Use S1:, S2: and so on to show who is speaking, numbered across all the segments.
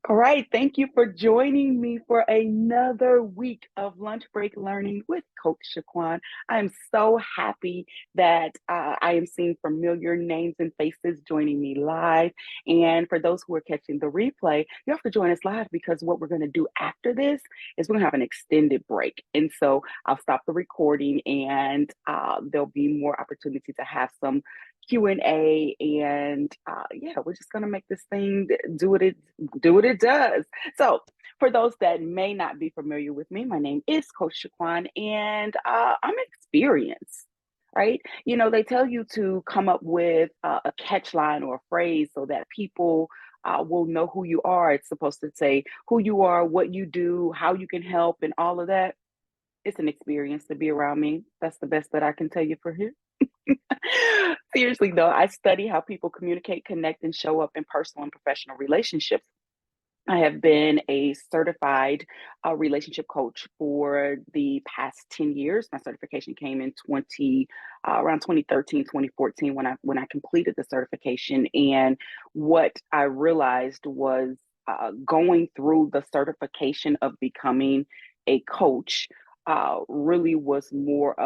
S1: All right, thank you for joining me for another week of Lunch Break Learning with Coach Shaquan. I am so happy that I am seeing familiar names and faces joining me live. And for those who are catching the replay, you have to join us live because what we're going to do after this is we're going to have an extended break. And so I'll stop the recording and there'll be more opportunity to have some Q&A and yeah, we're just gonna make this thing do what it does. So for those that may not be familiar with me, my name is Coach Shaquan and I'm experienced, right? You know, they tell you to come up with a catch line or a phrase so that people will know who you are. It's supposed to say who you are, what you do, how you can help, and all of that. It's an experience to be around me. That's the best that I can tell you for here. Seriously, though, I study how people communicate, connect, and show up in personal and professional relationships. I have been a certified relationship coach for the past 10 years. My certification came in around 2013, 2014 when I completed the certification. And what I realized was going through the certification of becoming a coach really was more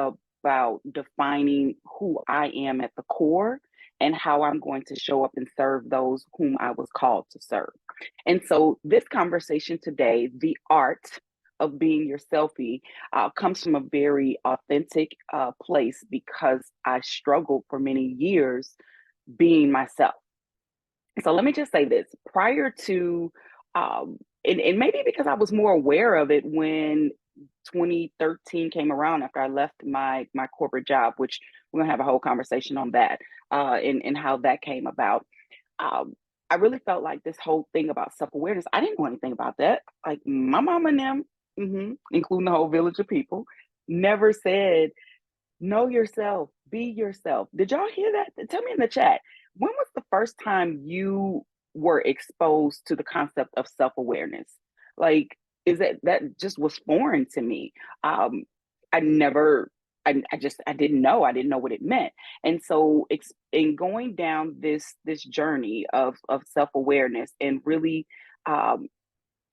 S1: about defining who I am at the core and how I'm going to show up and serve those whom I was called to serve. And so, this conversation today, the art of being your selfie, comes from a very authentic place because I struggled for many years being myself. So, let me just say this prior to, and maybe because I was more aware of it when 2013 came around after I left my corporate job, which we're gonna have a whole conversation on that and how that came about. um, I really felt like this whole thing about self-awareness, I didn't know anything about that. Like my mom and them, including the whole village of people, never said, know yourself, be yourself. Did y'all hear that? Tell me in the chat. When was the first time you were exposed to the concept of self-awareness? Like, is that just was foreign to me? Um, I never, I didn't know. I didn't know what it meant. And so, in going down this journey of self-awareness and really um,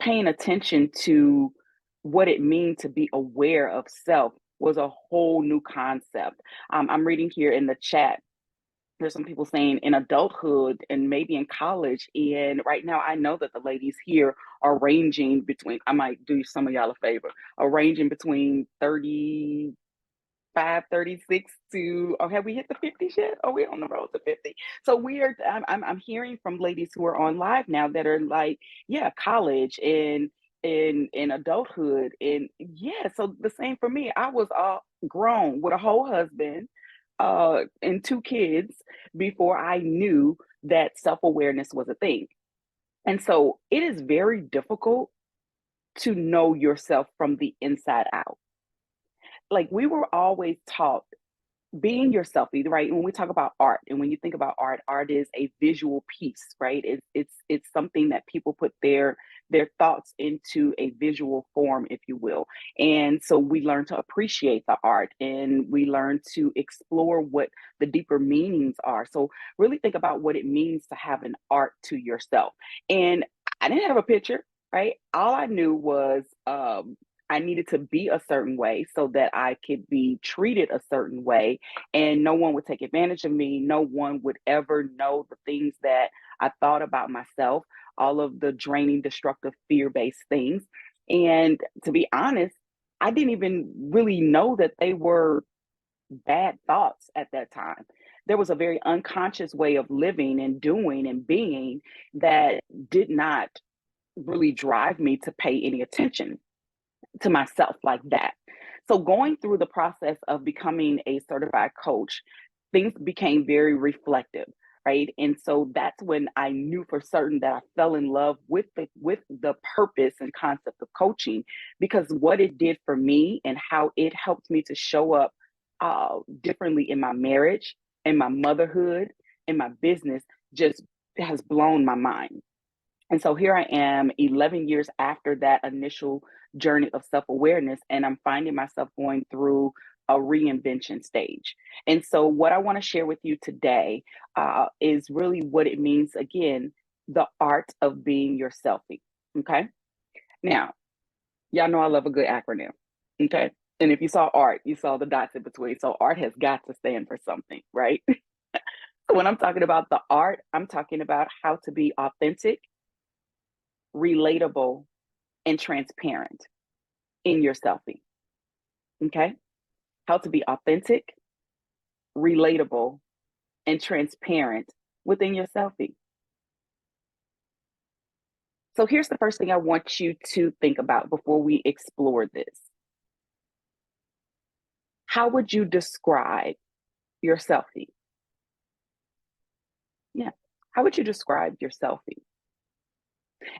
S1: paying attention to what it means to be aware of self was a whole new concept. I'm reading here in the chat. There's some people saying in adulthood and maybe in college. And right now, I know that the ladies here are ranging between, I might do some of y'all a favor, are ranging between 35, 36 to, oh, have we hit the 50 yet? Oh, we're on the road to 50. So I'm hearing from ladies who are on live now that are like, yeah, college and in adulthood. And yeah, so the same for me. I was all grown with a whole husband and two kids before I knew that self-awareness was a thing. And so it is very difficult to know yourself from the inside out. Like we were always taught being yourself, right? When we talk about art, and when you think about art, art is a visual piece, right? It's something that people put their thoughts into a visual form, if you will. And so we learn to appreciate the art, and we learn to explore what the deeper meanings are. So really think about what it means to have an art to yourself. And I didn't have a picture, right? All I knew was I needed to be a certain way so that I could be treated a certain way and no one would take advantage of me. No one would ever know the things that I thought about myself, all of the draining, destructive, fear based things. And to be honest, I didn't even really know that they were bad thoughts at that time. There was a very unconscious way of living and doing and being that did not really drive me to pay any attention to myself like that. So going through the process of becoming a certified coach, things became very reflective, right? And so that's when I knew for certain that I fell in love with the purpose and concept of coaching because what it did for me and how it helped me to show up differently in my marriage, in my motherhood, in my business just has blown my mind. And so here I am 11 years after that initial journey of self awareness, and I'm finding myself going through a reinvention stage. And so, what I want to share with you today is really what it means again, the art of being your selfie. Okay. Now, y'all know I love a good acronym. Okay. And if you saw ART, you saw the dots in between. So ART has got to stand for something, right? When I'm talking about the art, I'm talking about how to be authentic, relatable, and transparent in your selfie. Okay. How to be authentic, relatable, and transparent within your selfie. So here's the first thing I want you to think about before we explore this. How would you describe your selfie? Yeah. How would you describe your selfie?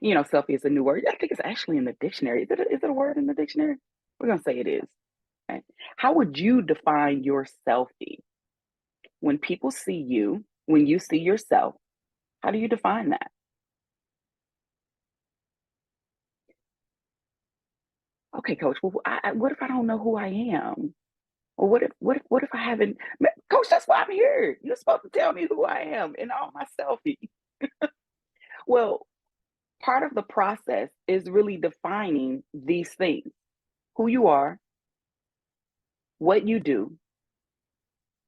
S1: Selfie is a new word. I think it's actually in the dictionary. Is it a word in the dictionary? We're going to say it is. Okay. How would you define your selfie? When people see you, when you see yourself, how do you define that? Okay, coach. Well, what if I don't know who I am? Or what if I haven't, coach? That's why I'm here. You're supposed to tell me who I am in all my selfie. Well, part of the process is really defining these things: who you are, what you do,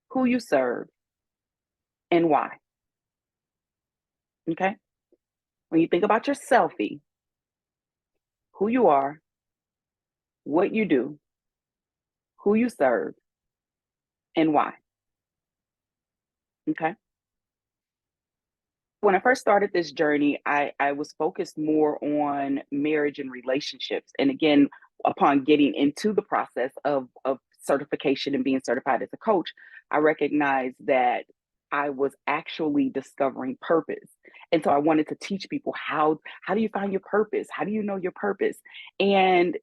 S1: who you serve, and why. Okay. When you think about your selfie, who you are, what you do, who you serve, and why. Okay. When I first started this journey, I was focused more on marriage and relationships. And again, upon getting into the process of certification and being certified as a coach, I recognized that I was actually discovering purpose. And so I wanted to teach people how do you find your purpose? How do you know your purpose? And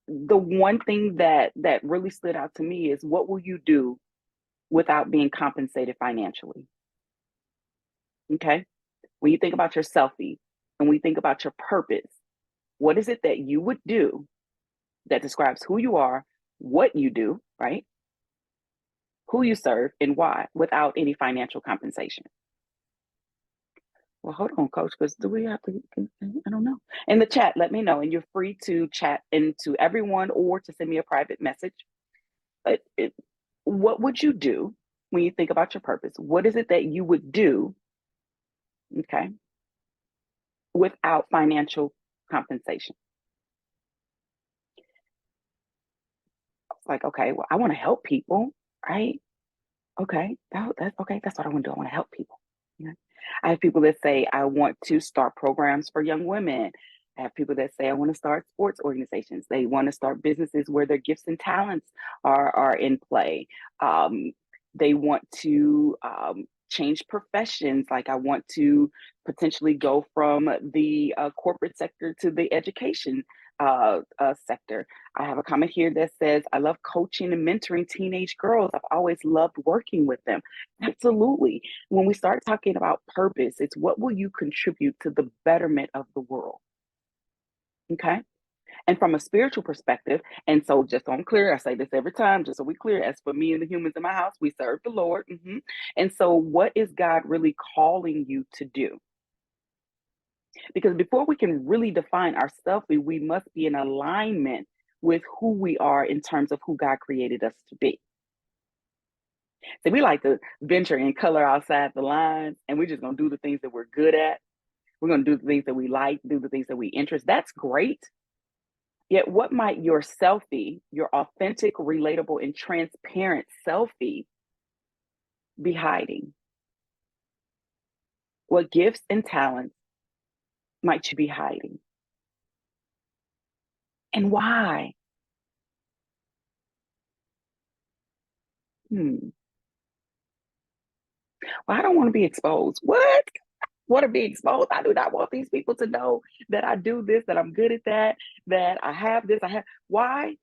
S1: the one thing that really stood out to me is, what will you do without being compensated financially? Okay. When you think about your selfie and we think about your purpose, what is it that you would do that describes who you are, what you do, right? Who you serve and why, without any financial compensation? Well, hold on, coach, because do we have to? I don't know. In the chat, let me know. And you're free to chat into everyone or to send me a private message. But what would you do when you think about your purpose? What is it that you would do, okay, without financial compensation? It's like, okay, well, I want to help people, right? Okay, that's okay. That's what I want to do. I want to help people. Yeah. I have people that say I want to start programs for young women. I have people that say I want to start sports organizations. They want to start businesses where their gifts and talents are in play. Um, they want to change professions. Like, I want to potentially go from the corporate sector to the education sector. I have a comment here that says, I love coaching and mentoring teenage girls. I've always loved working with them. Absolutely. When we start talking about purpose, it's what will you contribute to the betterment of the world? Okay. And from a spiritual perspective, and so just so I'm clear, I say this every time, just so we clear, as for me and the humans in my house, we serve the Lord. And so, what is God really calling you to do? Because before we can really define ourselves, we must be in alignment with who we are in terms of who God created us to be. So we like to venture and color outside the lines, and we're just going to do the things that we're good at. We're going to do the things that we like, do the things that we interest. That's great. Yet, what might your selfie, your authentic, relatable, and transparent selfie, be hiding? What gifts and talents might you be hiding? And why? Hmm. Well, I don't want to be exposed. What? Want to be exposed? I do not want these people to know that I do this, that I'm good at that, that I have this. I have. Why?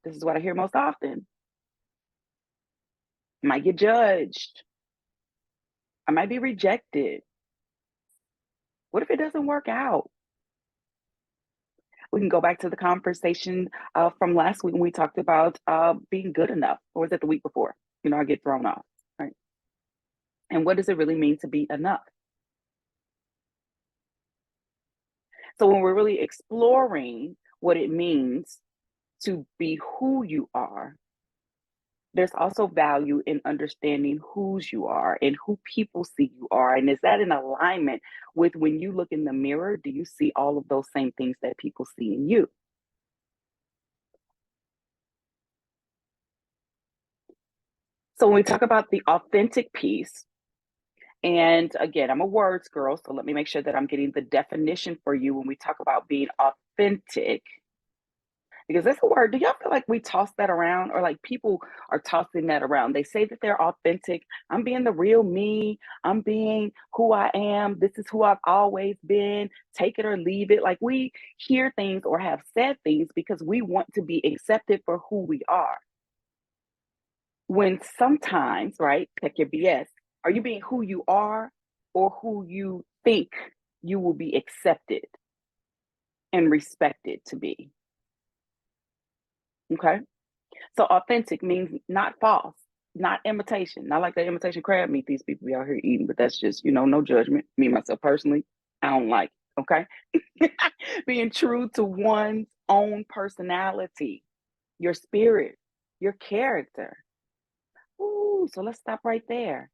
S1: This is what I hear most often. I might get judged. I might be rejected. What if it doesn't work out? We can go back to the conversation from last week when we talked about being good enough, or was it the week before? I get thrown off, right? And what does it really mean to be enough? So when we're really exploring what it means to be who you are, there's also value in understanding whose you are and who people see you are. And is that in alignment with when you look in the mirror? Do you see all of those same things that people see in you? So when we talk about the authentic piece, and again, I'm a words girl, so let me make sure that I'm getting the definition for you when we talk about being authentic. Because that's a word. Do y'all feel like we toss that around or like people are tossing that around? They say that they're authentic. I'm being the real me. I'm being who I am. This is who I've always been. Take it or leave it. Like we hear things or have said things because we want to be accepted for who we are. When sometimes, right, check your BS, are you being who you are or who you think you will be accepted and respected to be? Okay. So authentic means not false, not imitation, not like the imitation crab meat these people be out here eating, but that's just, no judgment. Me, myself personally, I don't like it. Okay. Being true to one's own personality, your spirit, your character. Ooh, so let's stop right there.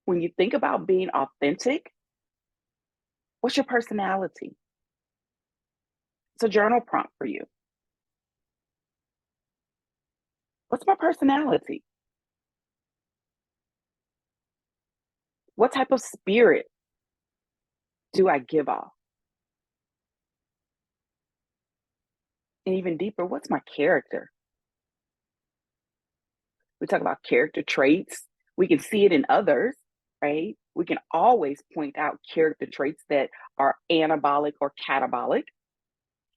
S1: When you think about being authentic, what's your personality? It's a journal prompt for you. What's my personality? What type of spirit do I give off? And even deeper, what's my character? We talk about character traits. We can see it in others, right? We can always point out character traits that are anabolic or catabolic.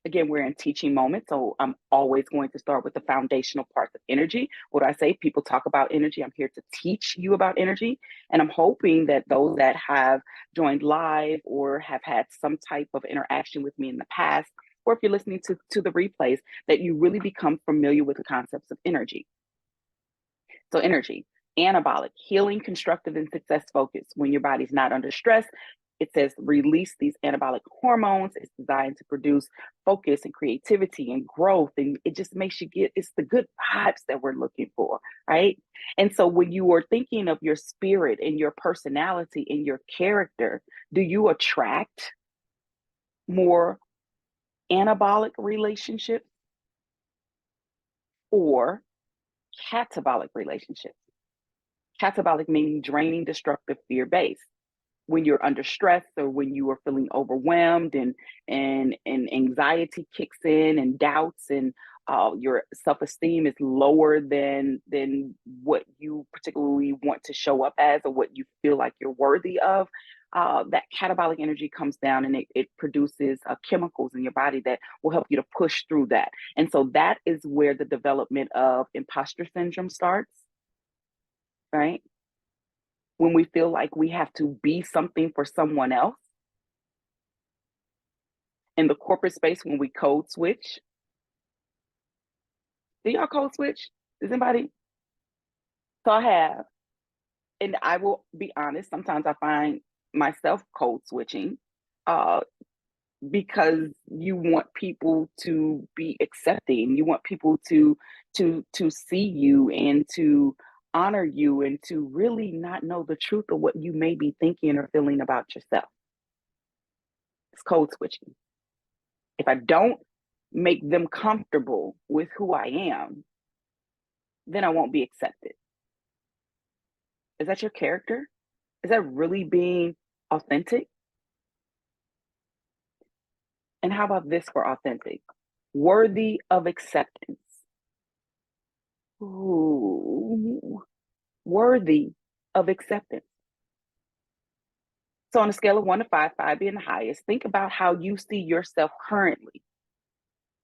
S1: Again, we're in teaching moments, so I'm always going to start with the foundational parts of energy. What do I say? People talk about energy. I'm here to teach you about energy. And I'm hoping that those that have joined live or have had some type of interaction with me in the past, or if you're listening to the replays, that you really become familiar with the concepts of energy. So energy, anabolic, healing, constructive, and success focused. When your body's not under stress, it says release these anabolic hormones. It's designed to produce focus and creativity and growth. And it just makes you it's the good vibes that we're looking for, right? And so when you are thinking of your spirit and your personality and your character, do you attract more anabolic relationships or catabolic relationships? Catabolic meaning draining, destructive, fear based. When you're under stress or when you are feeling overwhelmed and anxiety kicks in and doubts and your self-esteem is lower than what you particularly want to show up as or what you feel like you're worthy of, that catabolic energy comes down and it produces chemicals in your body that will help you to push through that. And so that is where the development of imposter syndrome starts, right? When we feel like we have to be something for someone else. In the corporate space, when we code switch, do y'all code switch? Does anybody? So I have, and I will be honest, sometimes I find myself code switching uh, because you want people to be accepting, you want people to see you and to honor you and to really not know the truth of what you may be thinking or feeling about yourself. It's code switching. If I don't make them comfortable with who I am, then I won't be accepted. Is that your character? Is that really being authentic? And how about this for authentic? Worthy of acceptance. Ooh, worthy of acceptance. So on a scale of 1 to 5, 5 being the highest, think about how you see yourself currently.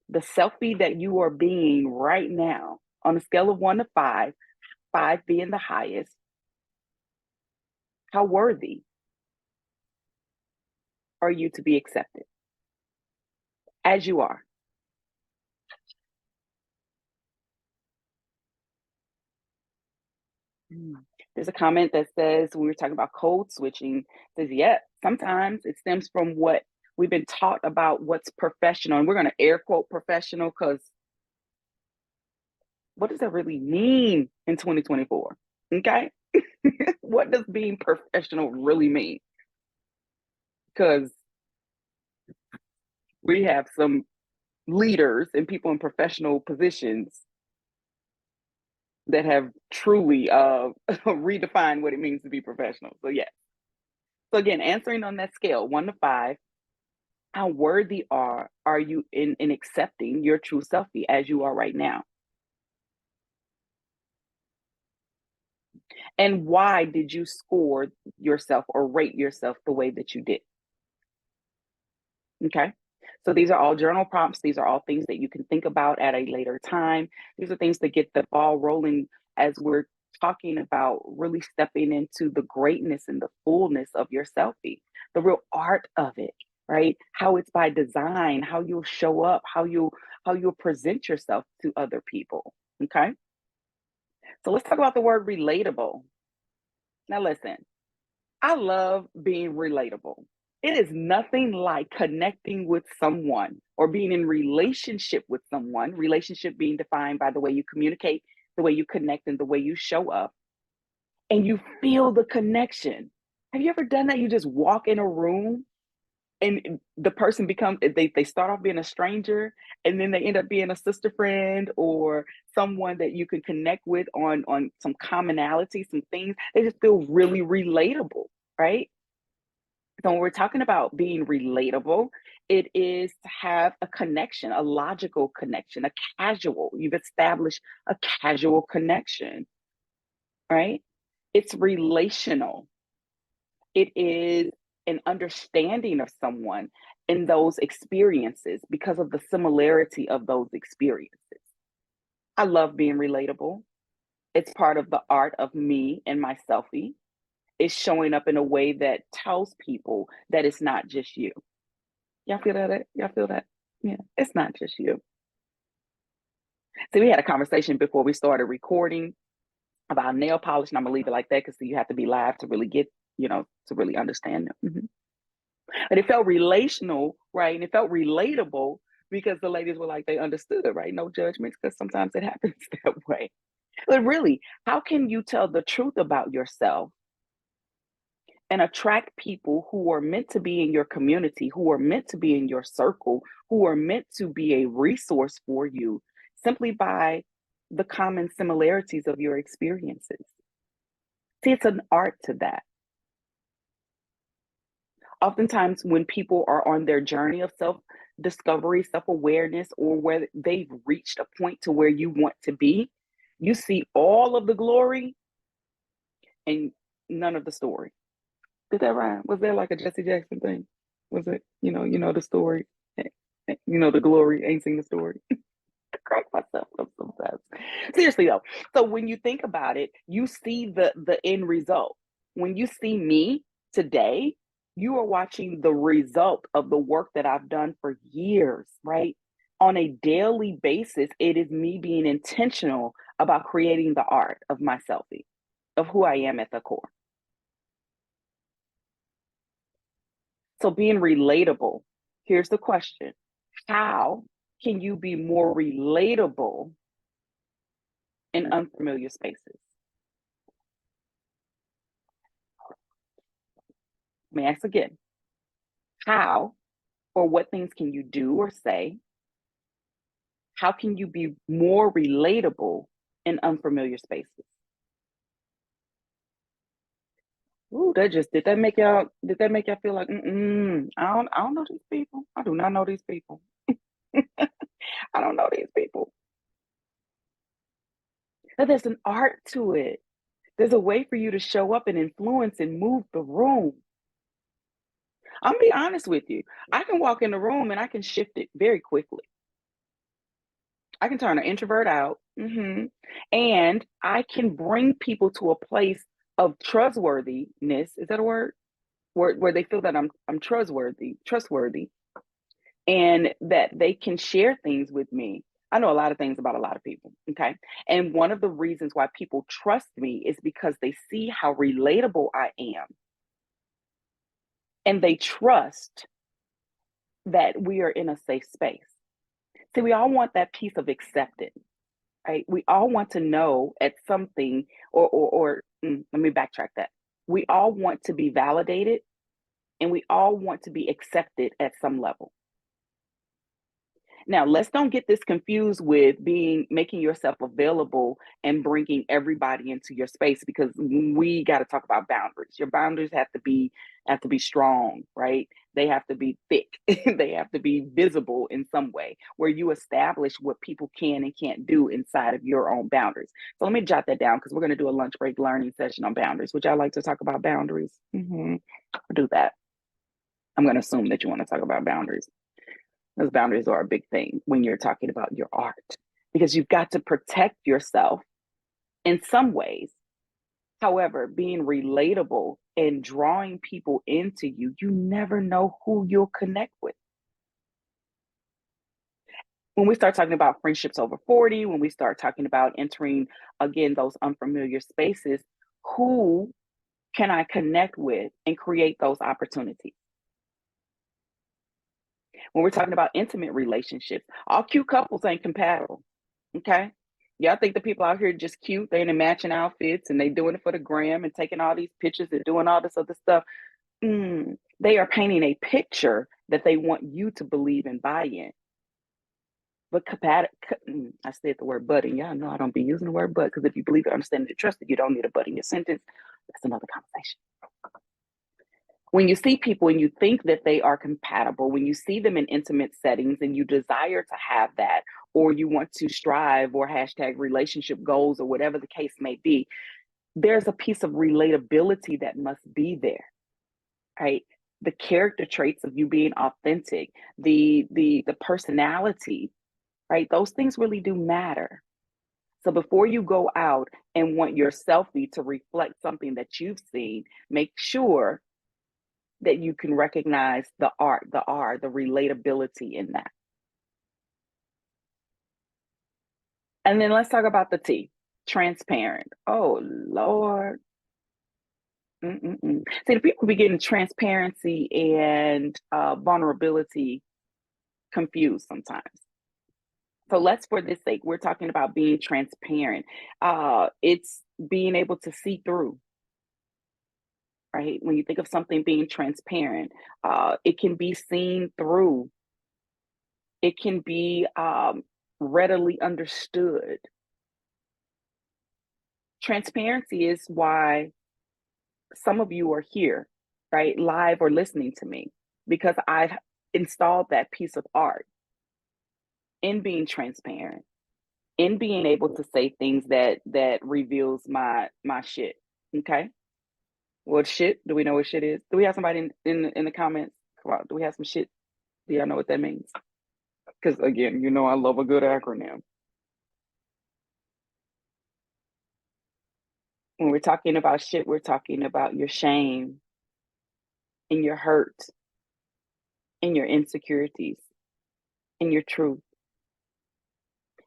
S1: The selfie that you are being right now, on a scale of 1 to 5, 5 being the highest, how worthy are you to be accepted as you are? Mm. There's a comment that says when we were talking about code switching, says, yeah, sometimes it stems from what We've been taught about what's professional, and we're going to air quote professional because what does that really mean in 2024? Okay. What does being professional really mean? Because we have some leaders and people in professional positions that have truly redefined what it means to be professional. So, yeah. So, again, answering on that scale, 1 to 5, how worthy are you in accepting your true selfie as you are right now? And why did you score yourself or rate yourself the way that you did? Okay. So these are all journal prompts. These are all things that you can think about at a later time. These are things to get the ball rolling as we're talking about really stepping into the greatness and the fullness of your selfie, the real art of it, right? How it's by design, how you'll show up, how you'll present yourself to other people. Okay. So let's talk about the word relatable. Now listen, I love being relatable. It is nothing like connecting with someone or being in relationship with someone, relationship being defined by the way you communicate, the way you connect, and the way you show up, and you feel the connection. Have you ever done that? You just walk in a room and the person becomes they start off being a stranger and then they end up being a sister friend or someone that you can connect with on some commonality, some things. They just feel really relatable, right? So when we're talking about being relatable, it is to have a connection, a logical connection, a casual. You've established a casual connection, right? It's relational. It is an understanding of someone in those experiences because of the similarity of those experiences. I love being relatable. It's part of the art of me and my selfie. It's showing up in a way that tells people that it's not just you. Y'all feel that? Y'all feel that? Yeah, it's not just you. So we had a conversation before we started recording about nail polish, and I'm gonna leave it like that because you have to be live to really get, to really understand them. But it felt relational, right? And it felt relatable because the ladies were like, they understood, right? No judgments, because sometimes it happens that way. But really, how can you tell the truth about yourself and attract people who are meant to be in your community, who are meant to be in your circle, who are meant to be a resource for you simply by the common similarities of your experiences? See, it's an art to that. Oftentimes, when people are on their journey of self discovery, self awareness, or where they've reached a point to where you want to be, you see all of the glory and none of the story. Did that rhyme? Was that like a Jesse Jackson thing? Was it, the story? The glory ain't seen the story. I crack myself up sometimes. Seriously though. So when you think about it, you see the end result. When you see me today, you are watching the result of the work that I've done for years, right? On a daily basis, it is me being intentional about creating the art of my selfie, of who I am at the core. So being relatable, here's the question. How can you be more relatable in unfamiliar spaces? Let me ask again. How or what things can you do or say? How can you be more relatable in unfamiliar spaces? Ooh, did that make y'all feel like, I don't know these people. I do not know these people. I don't know these people. But there's an art to it. There's a way for you to show up and influence and move the room. I'm gonna be honest with you. I can walk in the room and I can shift it very quickly. I can turn an introvert out, and I can bring people to a place of trustworthiness. Is that a word? Where they feel that I'm trustworthy, and that they can share things with me. I know a lot of things about a lot of people. Okay. And one of the reasons why people trust me is because they see how relatable I am. And they trust that we are in a safe space. See, we all want that piece of acceptance, right? We all want to know at something, let me backtrack that. We all want to be validated and we all want to be accepted at some level. Now, let's don't get this confused with making yourself available and bringing everybody into your space, because we got to talk about boundaries. Your boundaries have to be strong, right? They have to be thick. They have to be visible in some way where you establish what people can and can't do inside of your own boundaries. So let me jot that down because we're going to do a lunch break learning session on boundaries. Would y'all like to talk about boundaries? I'll do that. I'm going to assume that you want to talk about boundaries. Those boundaries are a big thing when you're talking about your art, because you've got to protect yourself in some ways. However, being relatable and drawing people into you, you never know who you'll connect with. When we start talking about friendships over 40, when we start talking about entering, again, those unfamiliar spaces, who can I connect with and create those opportunities? When we're talking about intimate relationships, all cute couples ain't compatible. Okay. Y'all think the people out here just cute, they in the matching outfits and they doing it for the gram and taking all these pictures and doing all this other stuff. They are painting a picture that they want you to believe and buy in. But I said the word but, and y'all know I don't be using the word but, because if you believe it, understand it, trust it, you don't need a but in your sentence. That's another conversation. When you see people and you think that they are compatible, when you see them in intimate settings and you desire to have that, or you want to strive or hashtag relationship goals or whatever the case may be, there's a piece of relatability that must be there, right? The character traits of you being authentic, the personality, right? Those things really do matter. So before you go out and want your selfie to reflect something that you've seen, make sure that you can recognize the art, the relatability in that. And then let's talk about the T, transparent. Oh, Lord. See, the people be getting transparency and vulnerability confused sometimes. So let's, for this sake, we're talking about being transparent. It's being able to see through, right? When you think of something being transparent, it can be seen through. It can be readily understood. Transparency is why some of you are here, right? Live or listening to me, because I've installed that piece of art in being transparent, in being able to say things that reveals my shit. Okay. What shit? Do we know what shit is? Do we have somebody in the comments? Come on, do we have some shit? Do y'all know what that means? Because again, you know I love a good acronym. When we're talking about shit, we're talking about your shame and your hurt and your insecurities and your truth.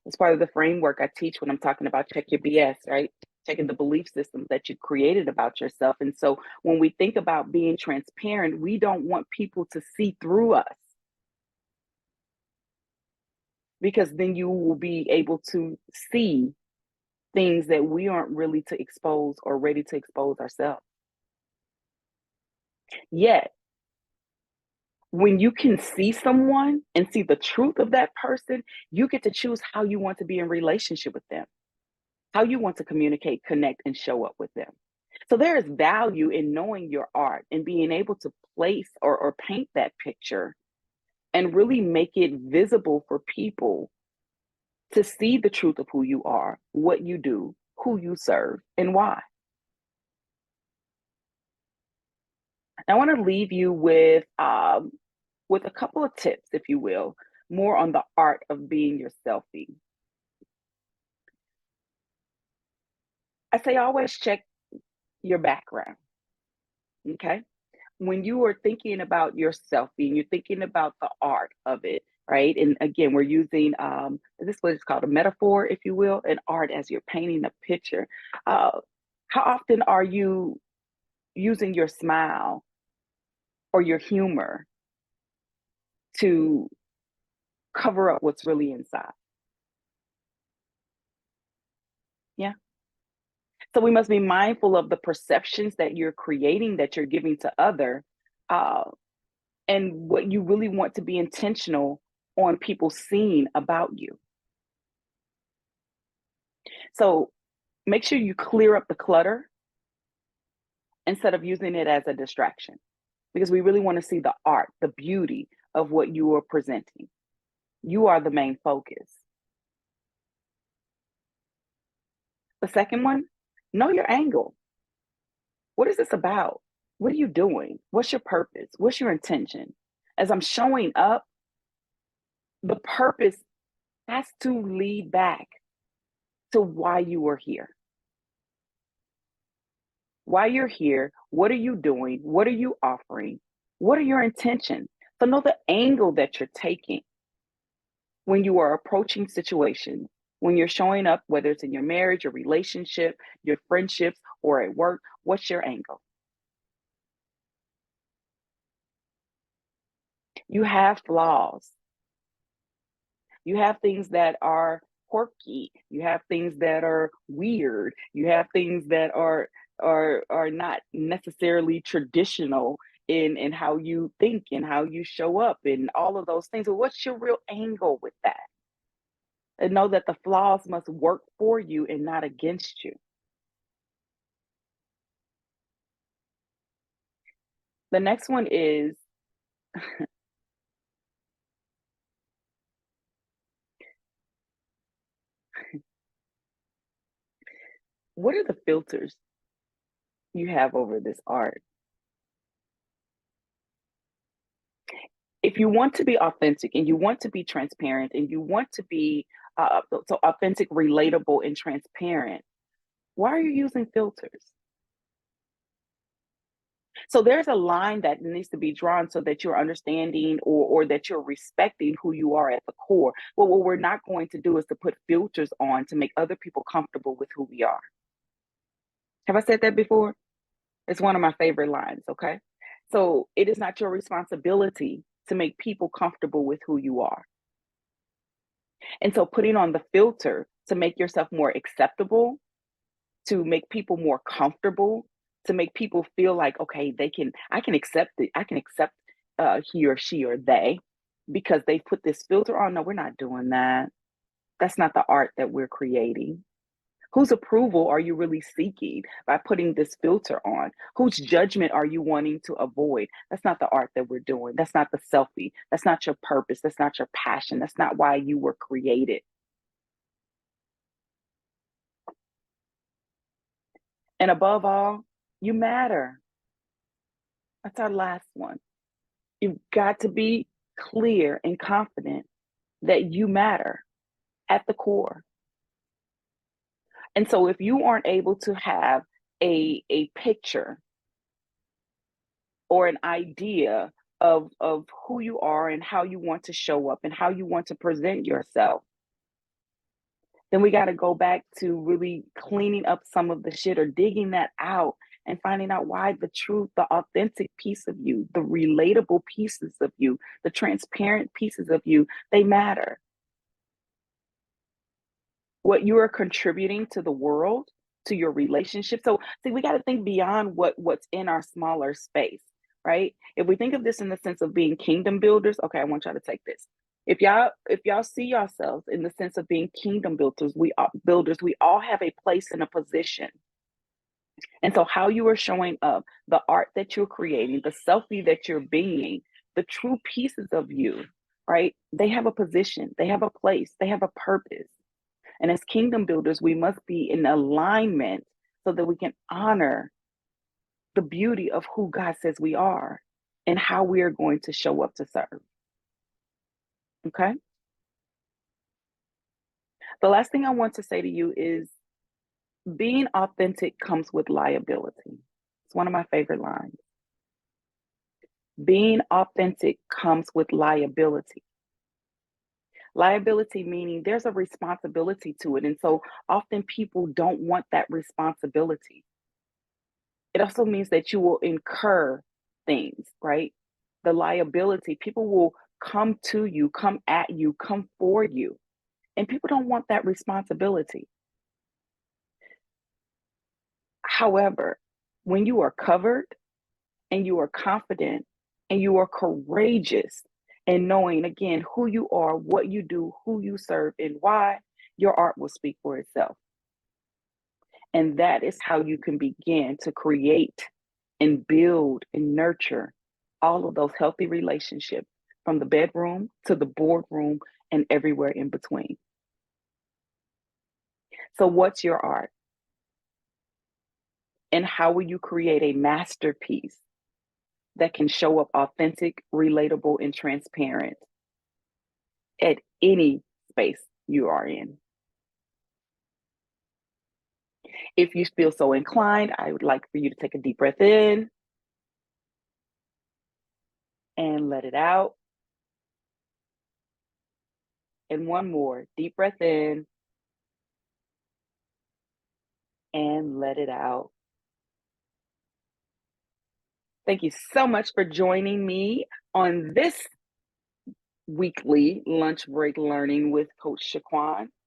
S1: It's part of the framework I teach when I'm talking about check your BS, right? Checking the belief systems that you created about yourself. And so when we think about being transparent, we don't want people to see through us, because then you will be able to see things that we aren't really to expose or ready to expose ourselves. Yet, when you can see someone and see the truth of that person, you get to choose how you want to be in relationship with them, how you want to communicate, connect, and show up with them. So there is value in knowing your art and being able to place or paint that picture and really make it visible for people to see the truth of who you are, what you do, who you serve, and why. I want to leave you with a couple of tips, if you will, more on the art of being your selfie. I say always check your background. Okay. When you are thinking about your selfie and you're thinking about the art of it, right? And again, we're using this is what it's called, a metaphor, if you will, and art as you're painting a picture. How often are you using your smile or your humor to cover up what's really inside. Yeah. So we must be mindful of the perceptions that you're creating, that you're giving to other, uh, and what you really want to be intentional on people seeing about you. So make sure you clear up the clutter instead of using it as a distraction, because we really want to see the art, the beauty of what you are presenting. You are the main focus. The second one, know your angle. What is this about? What are you doing? What's your purpose? What's your intention? As I'm showing up, the purpose has to lead back to why you are here. Why you're here, what are you doing? What are you offering? What are your intentions? So know the angle that you're taking when you are approaching situations, when you're showing up, whether it's in your marriage, your relationship, your friendships, or at work. What's your angle? You have flaws. You have things that are quirky. You have things that are weird. You have things that are not necessarily traditional in how you think and how you show up and all of those things. So what's your real angle with that? And know that the flaws must work for you and not against you. The next one is, what are the filters you have over this art? If you want to be authentic and you want to be transparent and you want to be so authentic, relatable, and transparent, why are you using filters? So there's a line that needs to be drawn so that you're understanding or that you're respecting who you are at the core. Well, what we're not going to do is to put filters on to make other people comfortable with who we are. Have I said that before? It's one of my favorite lines, okay? So it is not your responsibility to make people comfortable with who you are. And so putting on the filter to make yourself more acceptable, to make people more comfortable, to make people feel like, okay, I can accept it. I can accept he or she or they because they put this filter on. No, we're not doing that. That's not the art that we're creating. Whose approval are you really seeking by putting this filter on? Whose judgment are you wanting to avoid? That's not the art that we're doing. That's not the selfie. That's not your purpose. That's not your passion. That's not why you were created. And above all, you matter. That's our last one. You've got to be clear and confident that you matter at the core. And so if you aren't able to have a picture or an idea of who you are and how you want to show up and how you want to present yourself, then we got to go back to really cleaning up some of the shit or digging that out and finding out why the truth, the authentic piece of you, the relatable pieces of you, the transparent pieces of you, they matter. What you are contributing to the world, to your relationship. So, see, we got to think beyond what's in our smaller space, right? If we think of this in the sense of being kingdom builders, okay, I want y'all to take this. If y'all see yourselves in the sense of being kingdom builders, we all have a place and a position. And so how you are showing up, the art that you're creating, the selfie that you're being, the true pieces of you, right? They have a position, they have a place, they have a purpose. And as kingdom builders, we must be in alignment so that we can honor the beauty of who God says we are and how we are going to show up to serve. Okay. The last thing I want to say to you is being authentic comes with liability. It's one of my favorite lines. Being authentic comes with liability. Liability meaning there's a responsibility to it. And so often people don't want that responsibility. It also means that you will incur things, right? The liability, people will come to you, come at you, come for you. And people don't want that responsibility. However, when you are covered and you are confident and you are courageous and knowing again who you are, what you do, who you serve, and why, your art will speak for itself. And that is how you can begin to create and build and nurture all of those healthy relationships from the bedroom to the boardroom and everywhere in between. So, what's your art? And how will you create a masterpiece that can show up authentic, relatable, and transparent at any space you are in? If you feel so inclined, I would like for you to take a deep breath in and let it out. And one more deep breath in and let it out. Thank you so much for joining me on this weekly lunch break learning with Coach Shaquan.